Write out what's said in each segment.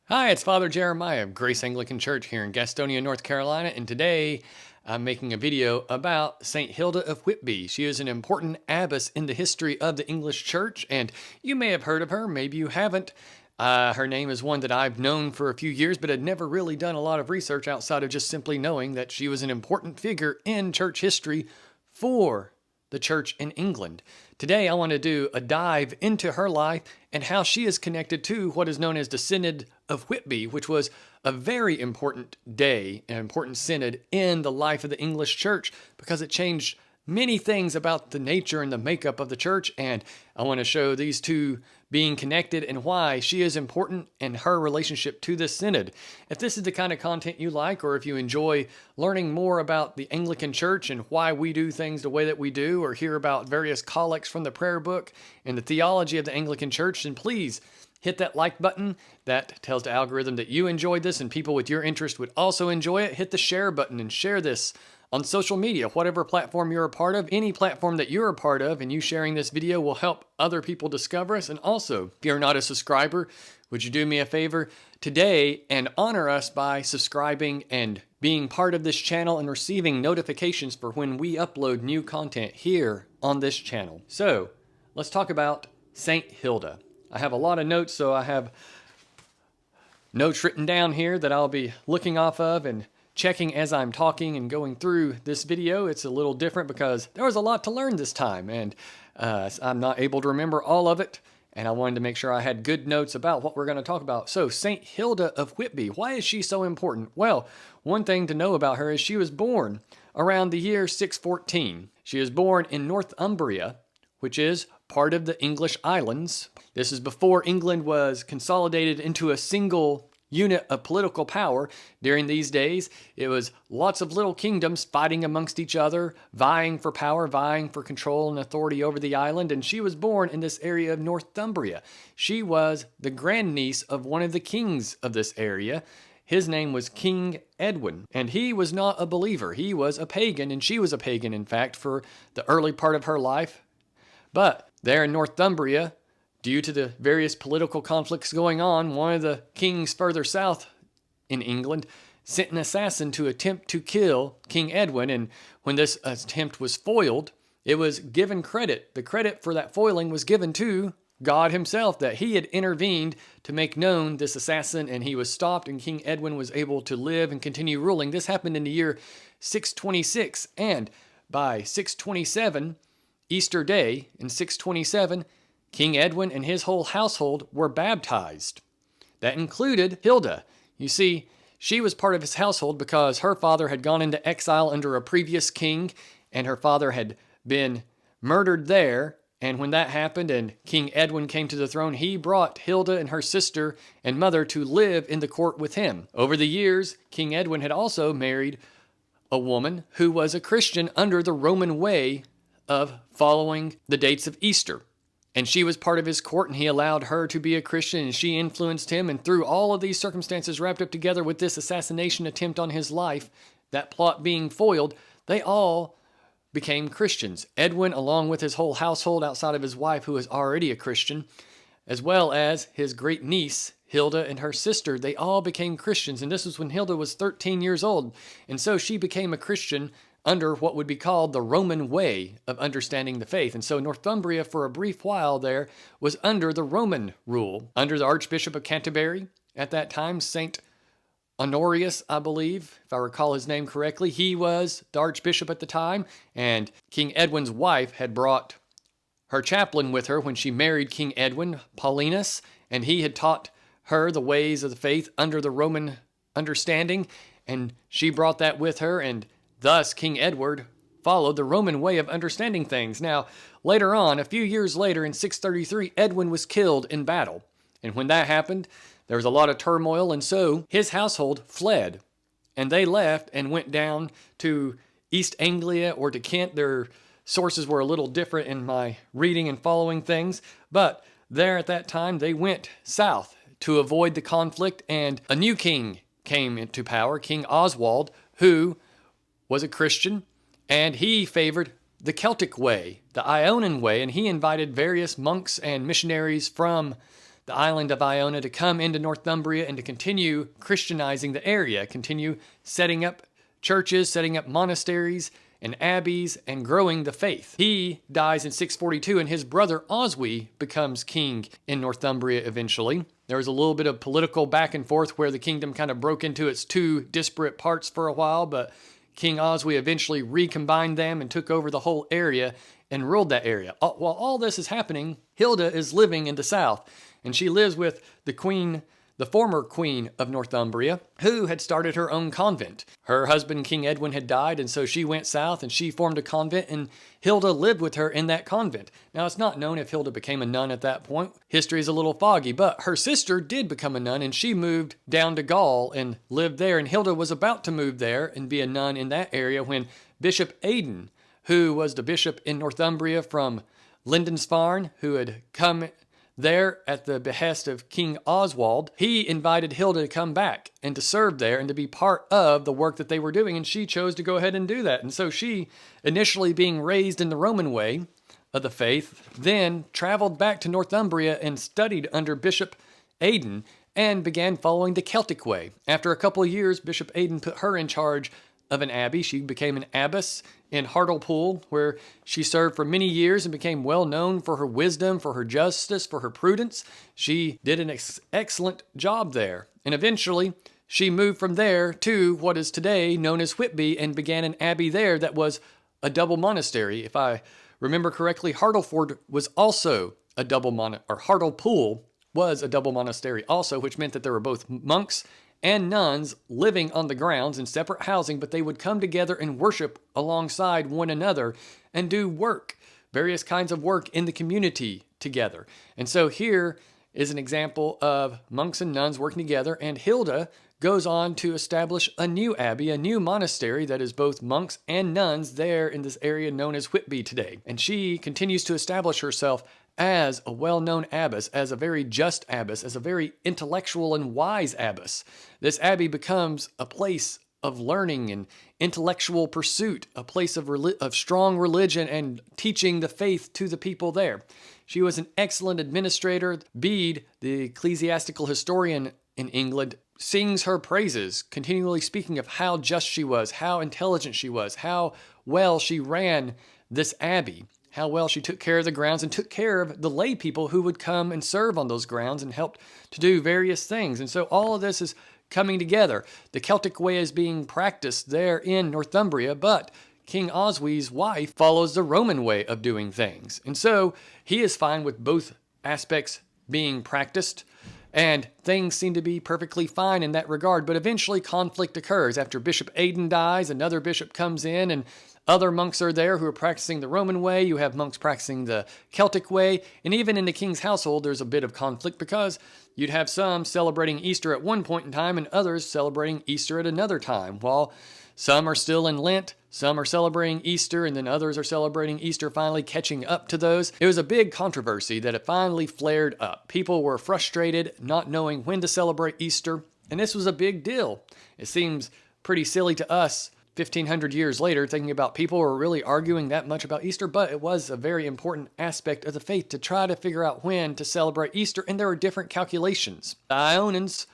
Hi, it's Father Jeremiah of Grace Anglican Church here in Gastonia, North Carolina, and today I'm making a video about St Hilda of Whitby. She is an important abbess in the history of the English Church, and you may have heard of her, maybe you haven't. Her name is one that I've known for a few years, but had never really done a lot of research outside of just simply knowing that she was an important figure in church history for the church in England. Today I want to do a dive into her life and how she is connected to what is known as the Synod of Whitby, which was a very important day, an important synod in the life of the English church because it changed many things about the nature and the makeup of the church, and I want to show these two being connected and why she is important and her relationship to this synod. If this is the kind of content you like, or if you enjoy learning more about the Anglican Church and why we do things the way that we do, or hear about various collects from the prayer book and the theology of the Anglican Church, then please hit that like button. That tells the algorithm that you enjoyed this and people with your interest would also enjoy it. Hit the share button and share this on social media, whatever platform you're a part of. Any platform that you're a part of and you sharing this video will help other people discover us. And also, if you're not a subscriber, would you do me a favor today and honor us by subscribing and being part of this channel and receiving notifications for when we upload new content here on this channel. So let's talk about St. Hilda. I have a lot of notes, so I have notes written down here that I'll be looking off of and checking as I'm talking and going through this video. It's a little different because there was a lot to learn this time, and I'm not able to remember all of it, and I wanted to make sure I had good notes about what we're going to talk about. So, St. Hilda of Whitby, why is she so important? Well, one thing to know about her is she was born around the year 614. She was born in Northumbria, which is part of the English islands. This is before England was consolidated into a single unit of political power. During these days, it was lots of little kingdoms fighting amongst each other, vying for power, vying for control and authority over the island, and she was born in this area of Northumbria. She was the grandniece of one of the kings of this area. His name was King Edwin, and he was not a believer. He was a pagan, and she was a pagan, in fact, for the early part of her life. But there in Northumbria, due to the various political conflicts going on, one of the kings further south in England sent an assassin to attempt to kill King Edwin, and when this attempt was foiled, it was given credit. The credit for that foiling was given to God himself, that he had intervened to make known this assassin, and he was stopped, and King Edwin was able to live and continue ruling. This happened in the year 626, and by 627, Easter Day in 627, King Edwin and his whole household were baptized. That included Hilda. You see, she was part of his household because her father had gone into exile under a previous king, and her father had been murdered there. And when that happened and King Edwin came to the throne, he brought Hilda and her sister and mother to live in the court with him. Over the years, King Edwin had also married a woman who was a Christian under the Roman way of following the dates of Easter. And she was part of his court, and he allowed her to be a Christian, and she influenced him. And through all of these circumstances wrapped up together with this assassination attempt on his life, that plot being foiled, they all became Christians. Edwin, along with his whole household outside of his wife, who was already a Christian, as well as his great niece, Hilda, and her sister, they all became Christians. And this was when Hilda was 13 years old. And so she became a Christian under what would be called the Roman way of understanding the faith. And so Northumbria, for a brief while there, was under the Roman rule, under the Archbishop of Canterbury at that time, St. Honorius, I believe, if I recall his name correctly. He was the Archbishop at the time, and King Edwin's wife had brought her chaplain with her when she married King Edwin, Paulinus, and he had taught her the ways of the faith under the Roman understanding, and she brought that with her, and thus, King Edward followed the Roman way of understanding things. Now, later on, a few years later in 633, Edwin was killed in battle. And when that happened, there was a lot of turmoil, and so his household fled. And they left and went down to East Anglia or to Kent. Their sources were a little different in my reading and following things. But there at that time, they went south to avoid the conflict, and a new king came into power, King Oswald, who was a Christian, and he favored the Celtic way, the Ionian way, and he invited various monks and missionaries from the island of Iona to come into Northumbria and to continue Christianizing the area, continue setting up churches, setting up monasteries and abbeys, and growing the faith. He dies in 642, and his brother Oswy becomes king in Northumbria eventually. There was a little bit of political back and forth where the kingdom kind of broke into its two disparate parts for a while, but King Oswy eventually recombined them and took over the whole area and ruled that area. While all this is happening, Hilda is living in the south, and she lives with the former queen of Northumbria, who had started her own convent. Her husband, King Edwin, had died, and so she went south and she formed a convent, and Hilda lived with her in that convent. Now, it's not known if Hilda became a nun at that point. History is a little foggy, but her sister did become a nun, and she moved down to Gaul and lived there, and Hilda was about to move there and be a nun in that area when Bishop Aidan, who was the bishop in Northumbria from Lindisfarne, who had come there at the behest of King Oswald, he invited Hilda to come back and to serve there and to be part of the work that they were doing, and she chose to go ahead and do that. And so she, initially being raised in the Roman way of the faith, then traveled back to Northumbria and studied under Bishop Aidan and began following the Celtic way. After a couple of years, Bishop Aidan put her in charge of an abbey. She became an abbess in Hartlepool, where she served for many years and became well known for her wisdom, for her justice, for her prudence. She did an excellent job there. And eventually, she moved from there to what is today known as Whitby and began an abbey there that was a double monastery. If I remember correctly, Hartlepool was also a double Hartlepool was a double monastery also, which meant that there were both monks and nuns living on the grounds in separate housing, but they would come together and worship alongside one another and do work, various kinds of work in the community together. And so here is an example of monks and nuns working together, and Hilda goes on to establish a new abbey, a new monastery that is both monks and nuns there in this area known as Whitby today. And she continues to establish herself as a well-known abbess, as a very just abbess, as a very intellectual and wise abbess. This abbey becomes a place of learning and intellectual pursuit, a place of strong religion and teaching the faith to the people there. She was an excellent administrator. Bede, the ecclesiastical historian in England, sings her praises, continually speaking of how just she was, how intelligent she was, how well she ran this abbey, how well she took care of the grounds and took care of the lay people who would come and serve on those grounds and helped to do various things. And so all of this is coming together. The Celtic way is being practiced there in Northumbria, but King Oswy's wife follows the Roman way of doing things. And so he is fine with both aspects being practiced, and things seem to be perfectly fine in that regard. But eventually conflict occurs. After Bishop Aidan dies, another bishop comes in, and other monks are there who are practicing the Roman way. You have monks practicing the Celtic way. And even in the king's household, there's a bit of conflict because you'd have some celebrating Easter at one point in time and others celebrating Easter at another time. While some are still in Lent, some are celebrating Easter, and then others are celebrating Easter, finally catching up to those. It was a big controversy that it finally flared up. People were frustrated, not knowing when to celebrate Easter, and this was a big deal. It seems pretty silly to us 1,500 years later, thinking about people who were really arguing that much about Easter, but it was a very important aspect of the faith to try to figure out when to celebrate Easter, and there were different calculations. The Ionians,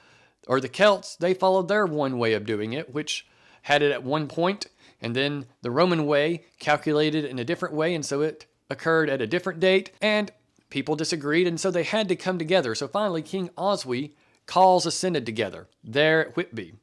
or the Celts, they followed their one way of doing it, which had it at one point, and then the Roman way calculated in a different way, and so it occurred at a different date, and people disagreed, and so they had to come together. So finally, King Oswy calls a synod together there at Whitby.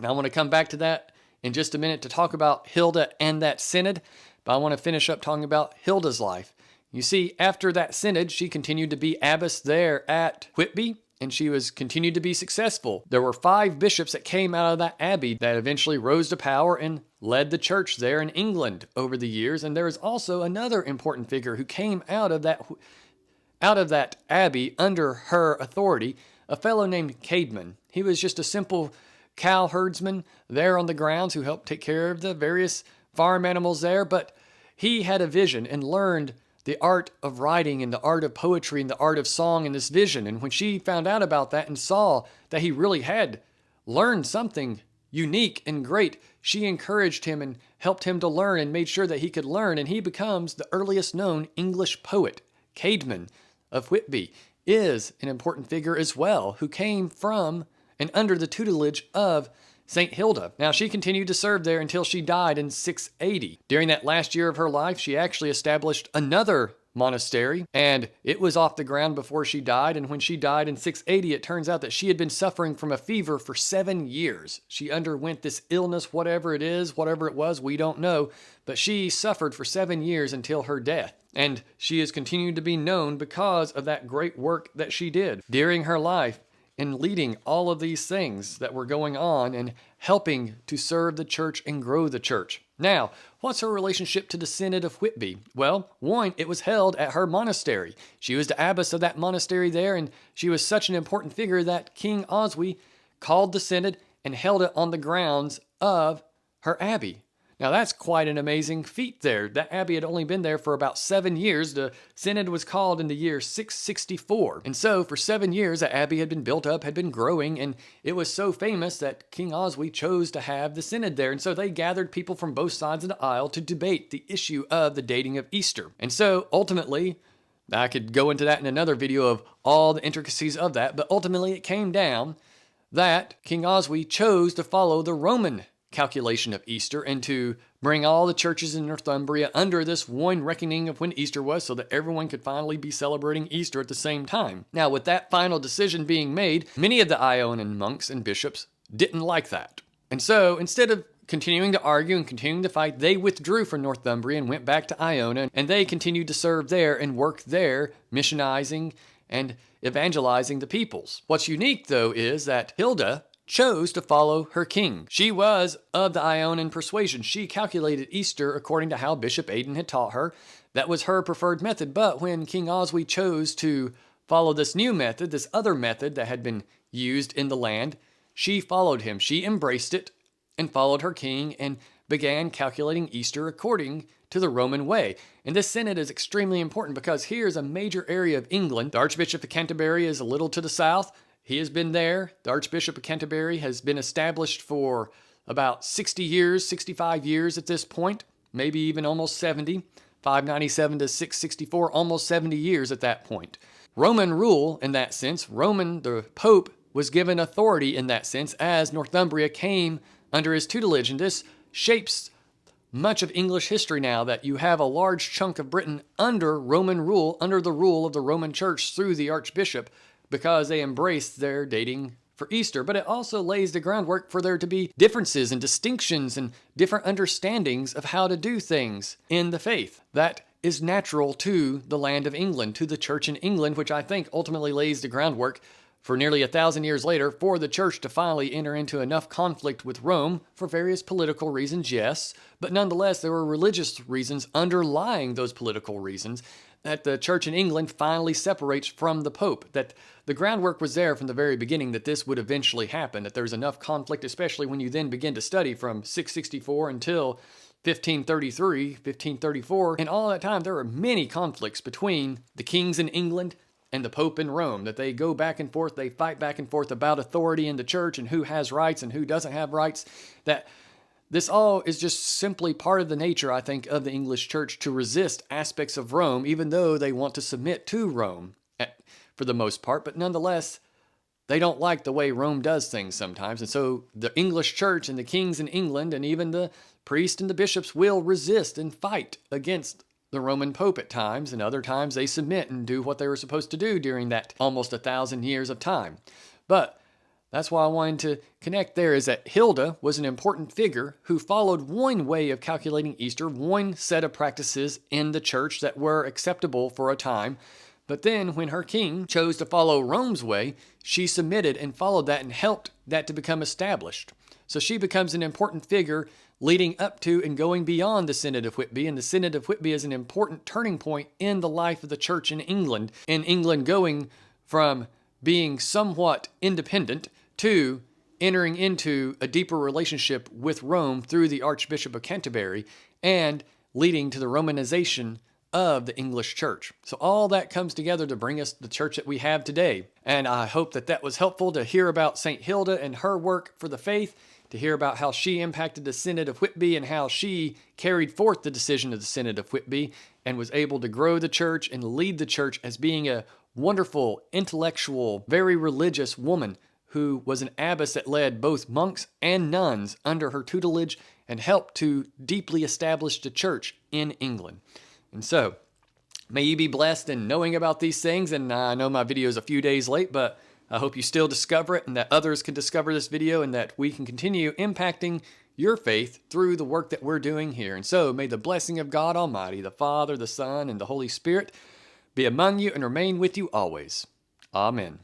Now I want to come back to that in just a minute to talk about Hilda and that synod, but I want to finish up talking about Hilda's life. You see, after that synod, she continued to be abbess there at Whitby, and she continued to be successful. There were 5 bishops that came out of that abbey that eventually rose to power and led the church there in England over the years. And there is also another important figure who came out of that abbey under her authority, a fellow named Caedmon. He was just a simple cow herdsman there on the grounds who helped take care of the various farm animals there, but he had a vision and learned the art of writing and the art of poetry and the art of song in this vision. And when she found out about that and saw that he really had learned something unique and great, she encouraged him and helped him to learn and made sure that he could learn. And he becomes the earliest known English poet, Caedmon of Whitby. is an important figure as well, who came from and under the tutelage of St. Hilda. Now, she continued to serve there until she died in 680. During that last year of her life, she actually established another monastery, and it was off the ground before she died. And when she died in 680, it turns out that she had been suffering from a fever for 7 years. She underwent this illness, whatever it is, whatever it was, we don't know, but she suffered for 7 years until her death. And she has continued to be known because of that great work that she did during her life in leading all of these things that were going on and helping to serve the church and grow the church. Now, what's her relationship to the Synod of Whitby? Well, one, it was held at her monastery. She was the abbess of that monastery there, and she was such an important figure that King Oswy called the synod and held it on the grounds of her abbey. Now, that's quite an amazing feat there. That abbey had only been there for about 7 years. The synod was called in the year 664. And so, for 7 years, the abbey had been built up, had been growing, and it was so famous that King Oswy chose to have the synod there. And so they gathered people from both sides of the aisle to debate the issue of the dating of Easter. And so, ultimately, I could go into that in another video of all the intricacies of that, but ultimately it came down that King Oswy chose to follow the Roman calculation of Easter and to bring all the churches in Northumbria under this one reckoning of when Easter was so that everyone could finally be celebrating Easter at the same time. Now, with that final decision being made, many of the Ionian monks and bishops didn't like that. And so, instead of continuing to argue and continuing to fight, they withdrew from Northumbria and went back to Iona, and they continued to serve there and work there, missionizing and evangelizing the peoples. What's unique, though, is that Hilda chose to follow her king. She was of the Ionian persuasion. She calculated Easter according to how Bishop Aidan had taught her. That was her preferred method. But when King Oswy chose to follow this new method, this other method that had been used in the land, she followed him. She embraced it and followed her king and began calculating Easter according to the Roman way. And this synod is extremely important because here's a major area of England. The Archbishop of Canterbury is a little to the south. He has been there. The Archbishop of Canterbury has been established for about 60 years, 65 years at this point, maybe even almost 70, 597 to 664, almost 70 years at that point. Roman rule in that sense, the Pope was given authority in that sense as Northumbria came under his tutelage, and this shapes much of English history now that you have a large chunk of Britain under Roman rule, under the rule of the Roman Church through the Archbishop, because they embraced their dating for Easter. But it also lays the groundwork for there to be differences and distinctions and different understandings of how to do things in the faith. That is natural to the land of England, to the church in England, which I think ultimately lays the groundwork for nearly 1,000 years later for the church to finally enter into enough conflict with Rome for various political reasons, yes, but nonetheless there were religious reasons underlying those political reasons that the church in England finally separates from the Pope, that the groundwork was there from the very beginning that this would eventually happen, that there's enough conflict, especially when you then begin to study from 664 until 1533, 1534, and all that time there were many conflicts between the kings in England and the Pope in Rome, that they go back and forth, they fight back and forth about authority in the church and who has rights and who doesn't have rights, that this all is just simply part of the nature, I think, of the English church to resist aspects of Rome, even though they want to submit to Rome for the most part. But nonetheless, they don't like the way Rome does things sometimes. And so the English church and the kings in England and even the priests and the bishops will resist and fight against the Roman Pope at times. And other times they submit and do what they were supposed to do during that almost 1,000 years of time. But that's why I wanted to connect there, is that Hilda was an important figure who followed one way of calculating Easter, one set of practices in the church that were acceptable for a time. But then when her king chose to follow Rome's way, she submitted and followed that and helped that to become established. So she becomes an important figure leading up to and going beyond the Synod of Whitby. And the Synod of Whitby is an important turning point in the life of the church in England going from being somewhat independent to entering into a deeper relationship with Rome through the Archbishop of Canterbury and leading to the Romanization of the English church. So all that comes together to bring us the church that we have today. And I hope that that was helpful to hear about St. Hilda and her work for the faith, to hear about how she impacted the Synod of Whitby and how she carried forth the decision of the Synod of Whitby and was able to grow the church and lead the church as being a wonderful, intellectual, very religious woman who was an abbess that led both monks and nuns under her tutelage and helped to deeply establish the church in England. And so, may you be blessed in knowing about these things. And I know my video is a few days late, but I hope you still discover it and that others can discover this video and that we can continue impacting your faith through the work that we're doing here. And so may the blessing of God Almighty, the Father, the Son, and the Holy Spirit be among you and remain with you always. Amen.